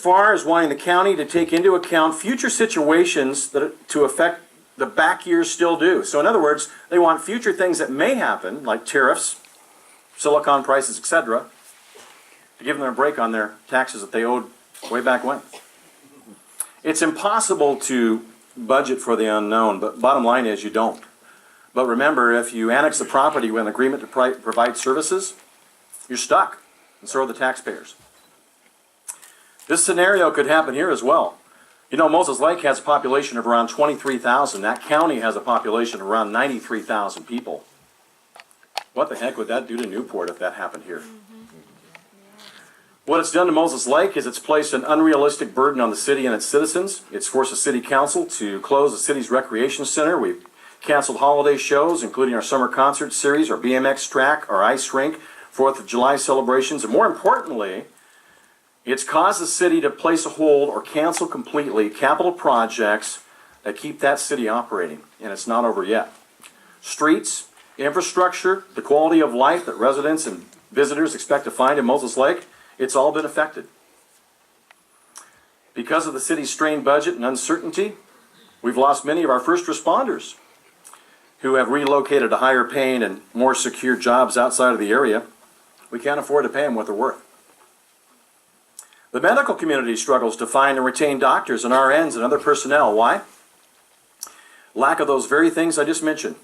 far as wanting the county to take into account future situations that to affect the back years still do. So in other words, they want future things that may happen, like tariffs, silicon prices, etc., to give them a break on their taxes that they owed way back when. It's impossible to budget for the unknown, but bottom line is you don't. But remember, if you annex the property with an agreement to provide services, you're stuck, and so are the taxpayers. This scenario could happen here as well. You know, Moses Lake has a population of around 23,000. That county has a population of around 93,000 people. What the heck would that do to Newport if that happened here? What it's done to Moses Lake is it's placed an unrealistic burden on the city and its citizens. It's forced the city council to close the city's recreation center. We've canceled holiday shows, including our summer concert series, our BMX track, our ice rink, 4th of July celebrations, and more importantly, it's caused the city to place a hold or cancel completely capital projects that keep that city operating, and it's not over yet. Streets, infrastructure, the quality of life that residents and visitors expect to find in Moses Lake, it's all been affected. Because of the city's strained budget and uncertainty, we've lost many of our first responders who have relocated to higher paying and more secure jobs outside of the area. We can't afford to pay them what they're worth. The medical community struggles to find and retain doctors and RNs and other personnel. Why? Lack of those very things I just mentioned.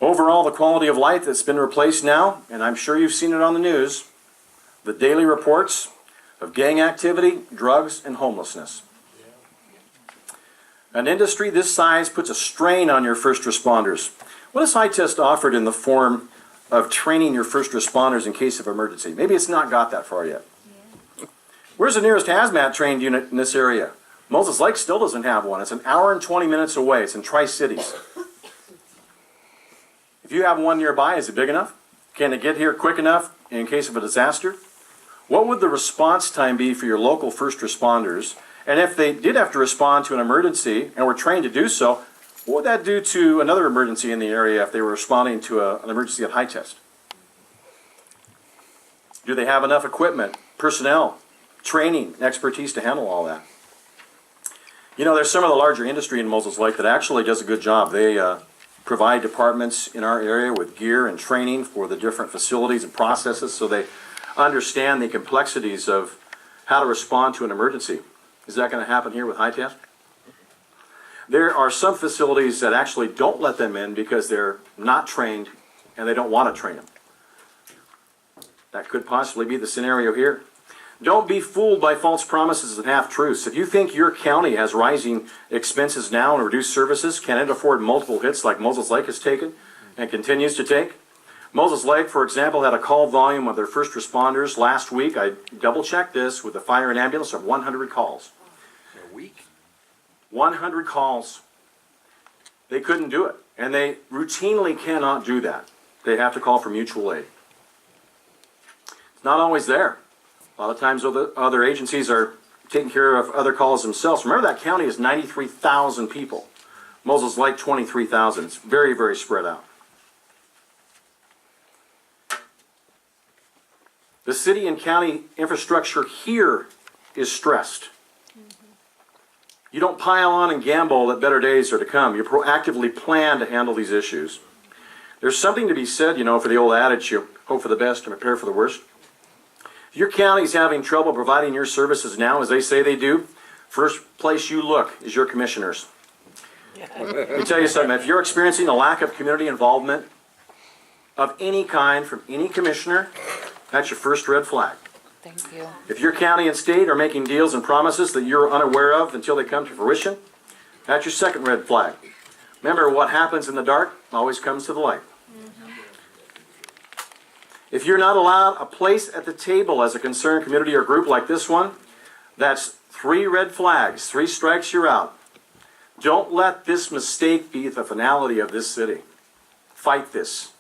Overall, the quality of life that's been replaced now, and I'm sure you've seen it on the news, the daily reports of gang activity, drugs, and homelessness. An industry this size puts a strain on your first responders. What has HITEST offered in the form of training your first responders in case of emergency? Maybe it's not got that far yet. Where's the nearest hazmat trained unit in this area? Moses Lake still doesn't have one. It's an hour and 20 minutes away. It's in Tri-Cities. If you have one nearby, is it big enough? Can it get here quick enough in case of a disaster? What would the response time be for your local first responders? And if they did have to respond to an emergency and were trained to do so, what would that do to another emergency in the area if they were responding to an emergency at HITEST? Do they have enough equipment, personnel, training, expertise to handle all that? You know, there's some of the larger industry in Moses Lake that actually does a good job. They provide departments in our area with gear and training for the different facilities and processes so they understand the complexities of how to respond to an emergency. Is that going to happen here with HITEST? There are some facilities that actually don't let them in because they're not trained and they don't want to train them. That could possibly be the scenario here. Don't be fooled by false promises and half-truths. If you think your county has rising expenses now and reduced services, can it afford multiple hits like Moses Lake has taken and continues to take? Moses Lake, for example, had a call volume of their first responders last week. I double-checked this with the fire and ambulance of 100 calls. A week? 100 calls. They couldn't do it. And they routinely cannot do that. They have to call for mutual aid. It's not always there. A lot of times other agencies are taking care of other calls themselves. Remember, that county is 93,000 people. Moses Lake, 23,000. It's very, very spread out. The city and county infrastructure here is stressed. You don't pile on and gamble that better days are to come. You proactively plan to handle these issues. There's something to be said, you know, for the old adage, you hope for the best and prepare for the worst. If your county's having trouble providing your services now, as they say they do, first place you look is your commissioners. Let me tell you something. If you're experiencing a lack of community involvement of any kind from any commissioner, that's your first red flag. Thank you. If your county and state are making deals and promises that you're unaware of until they come to fruition, that's your second red flag. Remember, what happens in the dark always comes to the light. If you're not allowed a place at the table as a concerned community or group like this one, that's 3 red flags, 3 strikes, you're out. Don't let this mistake be the finality of this city. Fight this.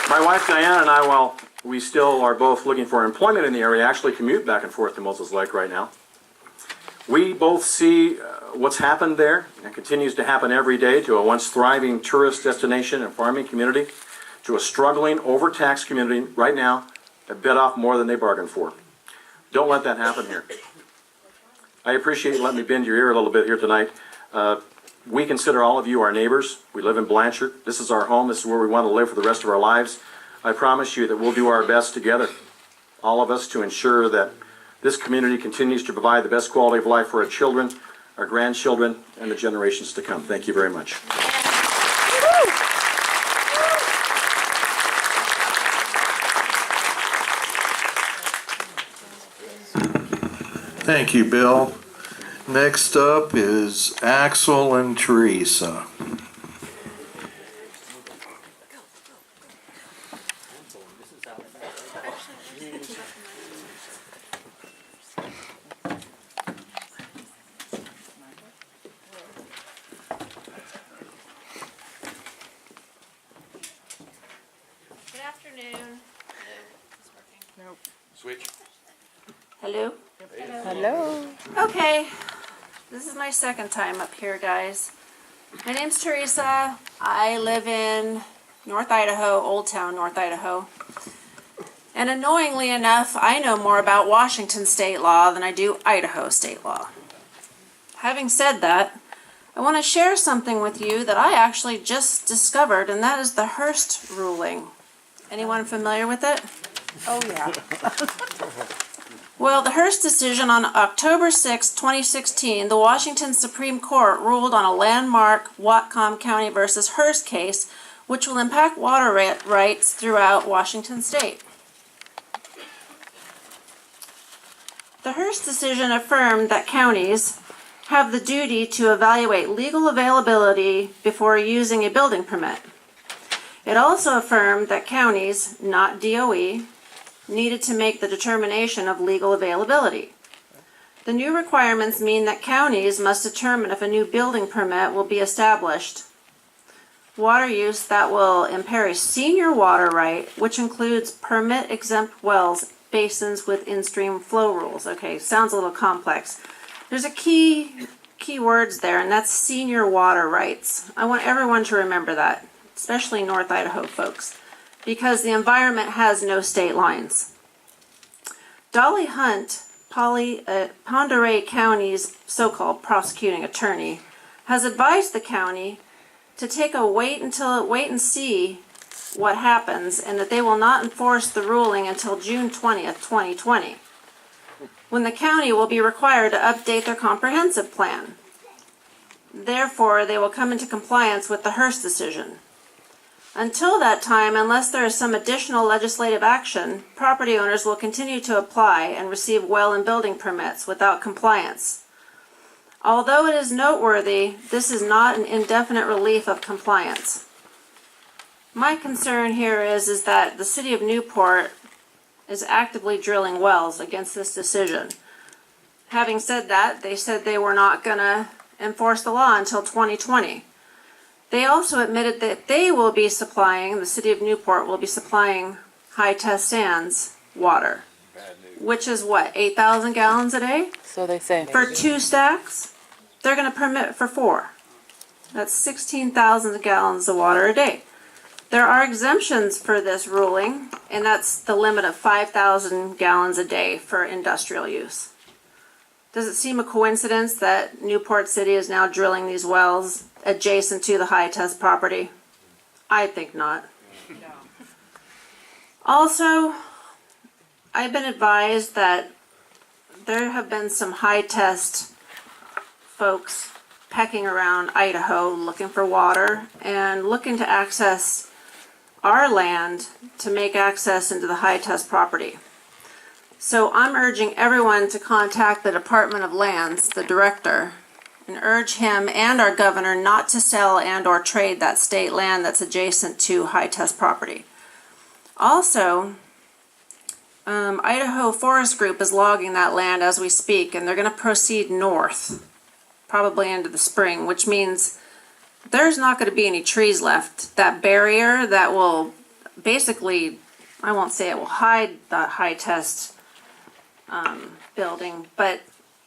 My wife Diane and I, while we still are both looking for employment in the area, actually commute back and forth to Moses Lake right now. We both see what's happened there and continues to happen every day to a once thriving tourist destination and farming community. to a struggling, overtaxed community right now that bit off more than they bargained for. Don't let that happen here. I appreciate you letting me bend your ear a little bit here tonight. We consider all of you our neighbors. We live in Blanchard. This is our home. This is where we want to live for the rest of our lives. I promise you that we'll do our best together, all of us, to ensure that this community continues to provide the best quality of life for our children, our grandchildren, and the generations to come. Thank you very much. Thank you, Bill. Next up is Axel and Teresa. Good afternoon. Switch. Hello? Hello. Okay, this is my second time up here, guys. My name's Teresa. I live in North Idaho, Old Town, North Idaho. And annoyingly enough, I know more about Washington state law than I do Idaho state law. Having said that, I want to share something with you that I actually just discovered, and that is the Hearst ruling. Anyone familiar with it? Oh, yeah. Well, the Hearst decision on October 6, 2016, the Washington Supreme Court ruled on a landmark Whatcom County versus Hearst case, which will impact water rights throughout Washington state. The Hearst decision affirmed that counties have the duty to evaluate legal availability before using a building permit. It also affirmed that counties, not DOE, needed to make the determination of legal availability. The new requirements mean that counties must determine if a new building permit will be established. Water use that will impair a senior water right, which includes permit-exempt wells, basins with in-stream flow rules. Okay, sounds a little complex. There's a key words there, and that's senior water rights. I want everyone to remember that, especially North Idaho folks, because the environment has no state lines. Dolly Hunt, Pend Oreille County's so-called prosecuting attorney, has advised the county to take a wait and see what happens, and that they will not enforce the ruling until June 20th, 2020, when the county will be required to update their comprehensive plan. Therefore, they will come into compliance with the Hearst decision. Until that time, unless there is some additional legislative action, property owners will continue to apply and receive well and building permits without compliance. Although it is noteworthy, this is not an indefinite relief of compliance. My concern here is that the city of Newport is actively drilling wells against this decision. Having said that, they said they were not going to enforce the law until 2020. They also admitted that they will be supplying, the city of Newport will be supplying High Test Sands water, which is what, 8,000 gallons a day? So they say. For 2 stacks? They're going to permit for 4. That's 16,000 gallons of water a day. There are exemptions for this ruling, and that's the limit of 5,000 gallons a day for industrial use. Does it seem a coincidence that Newport City is now drilling these wells adjacent to the High Test property? I think not. Also, I've been advised that there have been some High Test folks pecking around Idaho looking for water and looking to access our land to make access into the High Test property. So I'm urging everyone to contact the Department of Lands, the director, and urge him and our governor not to sell and or trade that state land that's adjacent to High Test property. Also, Idaho Forest Group is logging that land as we speak, and they're going to proceed north, probably into the spring, which means there's not going to be any trees left. That barrier that will basically, I won't say it will hide the High Test building, but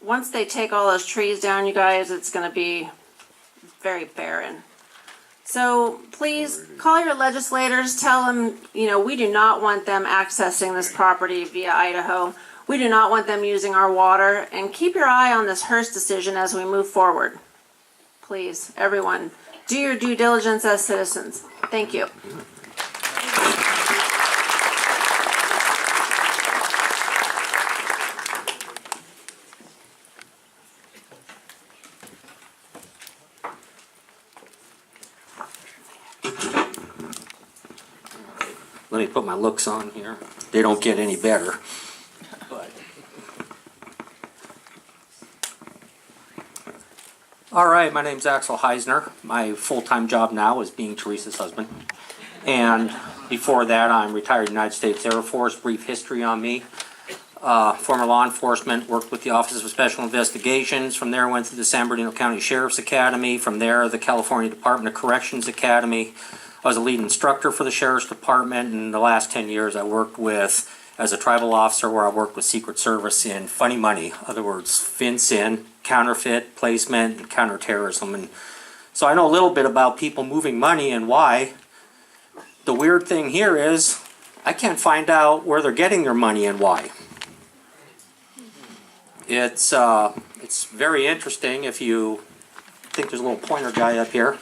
once they take all those trees down, you guys, it's going to be very barren. So please call your legislators, tell them, we do not want them accessing this property via Idaho. We do not want them using our water, and keep your eye on this Hearst decision as we move forward. Please, everyone, do your due diligence as citizens. Thank you. Let me put my looks on here. They don't get any better. But. All right, my name's Axel Heisner. My full-time job now is being Teresa's husband. And before that, I'm retired United States Air Force. Brief history on me. Former law enforcement, worked with the Office of Special Investigations. From there, went to the San Bernardino County Sheriff's Academy. From there, the California Department of Corrections Academy. I was a lead instructor for the Sheriff's Department, and in the last 10 years I worked with, as a tribal officer, where I worked with Secret Service in funny money, in other words, FinCEN, counterfeit, placement, and counterterrorism. And so I know a little bit about people moving money and why. The weird thing here is I can't find out where they're getting their money and why. It's very interesting. If you think there's a little pointer guy up here.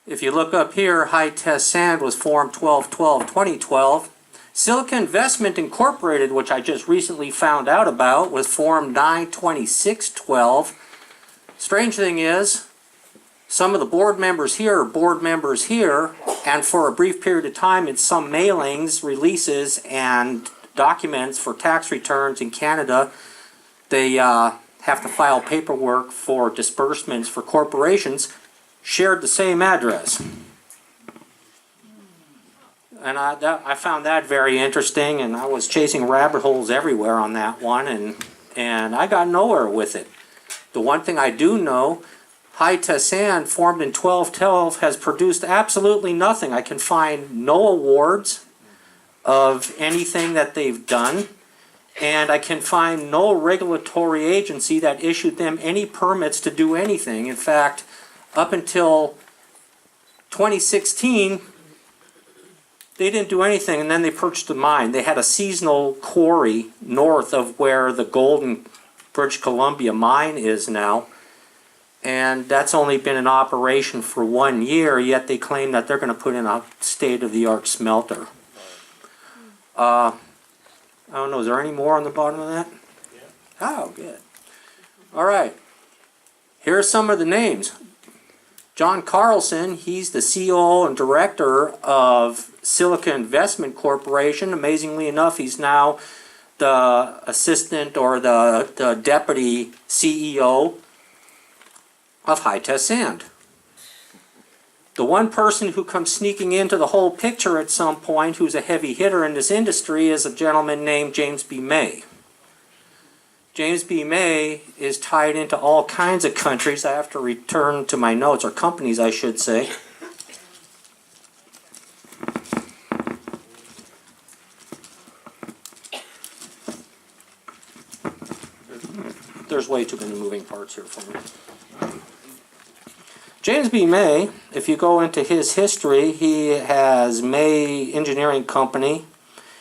If you look up here, High Test Sand was formed 12/12/2012. Silica Investment Incorporated, which I just recently found out about, was formed 9/26/12. Strange thing is, some of the board members here are board members here, and for a brief period of time in some mailings, releases, and documents for tax returns in Canada, they have to file paperwork for disbursements for corporations, shared the same address. And I found that very interesting, and I was chasing rabbit holes everywhere on that one, and I got nowhere with it. The one thing I do know, High Test Sand, formed in 12/12, has produced absolutely nothing. I can find no awards of anything that they've done, and I can find no regulatory agency that issued them any permits to do anything. In fact, up until 2016, they didn't do anything, and then they purchased a mine. They had a seasonal quarry north of where the Golden, British Columbia mine is now, and that's only been in operation for 1 year, yet they claim that they're going to put in a state-of-the-art smelter. I don't know, is there any more on the bottom of that? Yeah. Oh, good. All right. Here are some of the names. John Carlson, he's the CEO and director of Silica Investment Corporation. Amazingly enough, he's now the assistant or the deputy CEO of High Test Sand. The one person who comes sneaking into the whole picture at some point, who's a heavy hitter in this industry, is a gentleman named James B. May. James B. May is tied into all kinds of countries. I have to return to my notes, or companies, I should say. There's way too many moving parts here for me. James B. May, if you go into his history, he has May Engineering Company.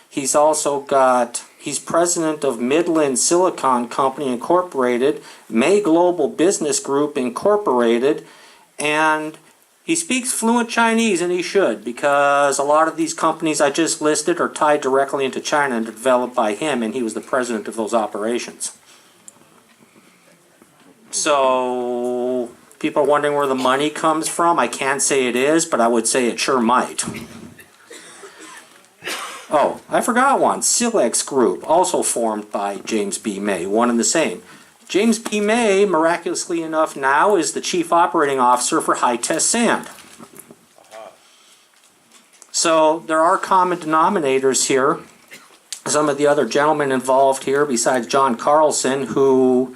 He's also got, he's president of Midland Silicon Company Incorporated, May Global Business Group Incorporated, and he speaks fluent Chinese, and he should, because a lot of these companies I just listed are tied directly into China and developed by him, and he was the president of those operations. So people are wondering where the money comes from. I can't say it is, but I would say it sure might. Oh, I forgot one. Silex Group, also formed by James B. May, one and the same. James B. May, miraculously enough now, is the chief operating officer for High Test Sand. So there are common denominators here. Some of the other gentlemen involved here, besides John Carlson, who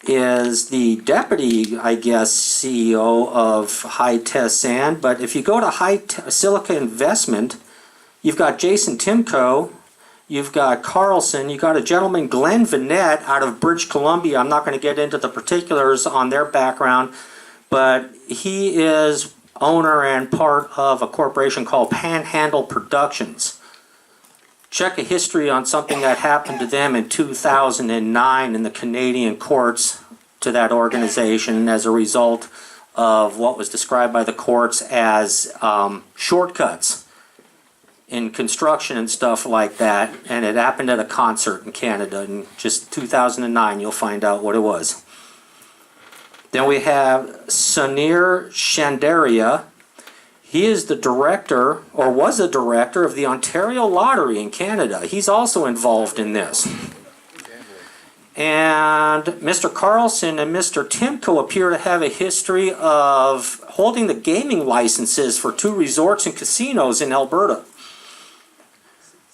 is the deputy, I guess, CEO of High Test Sand. But if you go to Silica Investment, you've got Jason Timko, You've got Carlson. You got a gentleman, Glenn Vanette, out of British Columbia. I'm not going to get into the particulars on their background, but he is owner and part of a corporation called Panhandle Productions. Check a history on something that happened to them in 2009 in the Canadian courts to that organization as a result of what was described by the courts as shortcuts in construction and stuff like that, and it happened at a concert in Canada in just 2009. You'll find out what it was. Then we have Sunir Shandaria. He is the director, or was a director, of the Ontario Lottery in Canada. He's also involved in this. And Mr. Carlson and Mr. Timko appear to have a history of holding the gaming licenses for 2 resorts and casinos in Alberta.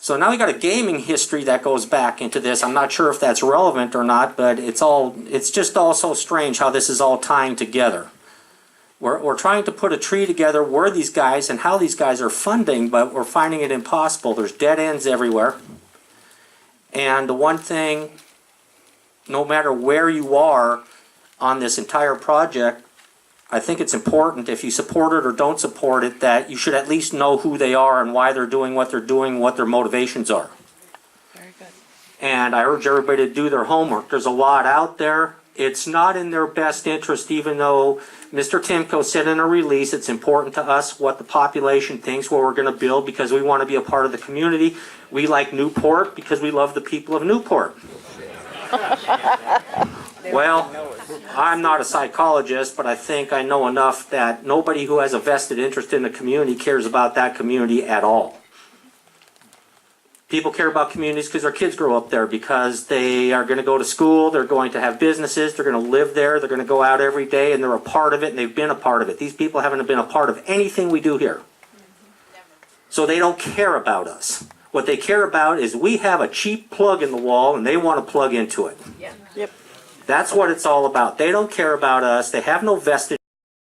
So now we got a gaming history that goes back into this. I'm not sure if that's relevant or not, but it's just all so strange how this is all tying together. We're trying to put a tree together where these guys and how these guys are funding, but we're finding it impossible. There's dead ends everywhere. And the one thing, no matter where you are on this entire project, I think it's important, if you support it or don't support it, that you should at least know who they are and why they're doing, what their motivations are. Very good. And I urge everybody to do their homework. There's a lot out there. It's not in their best interest, even though Mr. Timko said in a release, it's important to us what the population thinks, what we're going to build, because we want to be a part of the community. We like Newport because we love the people of Newport. Well, I'm not a psychologist, but I think I know enough that nobody who has a vested interest in the community cares about that community at all. People care about communities because their kids grow up there, because they are going to go to school, they're going to have businesses, they're going to live there, they're going to go out every day, and they're a part of it, and they've been a part of it. These people haven't been a part of anything we do here. So they don't care about us. What they care about is we have a cheap plug in the wall, and they want to plug into it. Yep. That's what it's all about. They don't care about us. They have no vested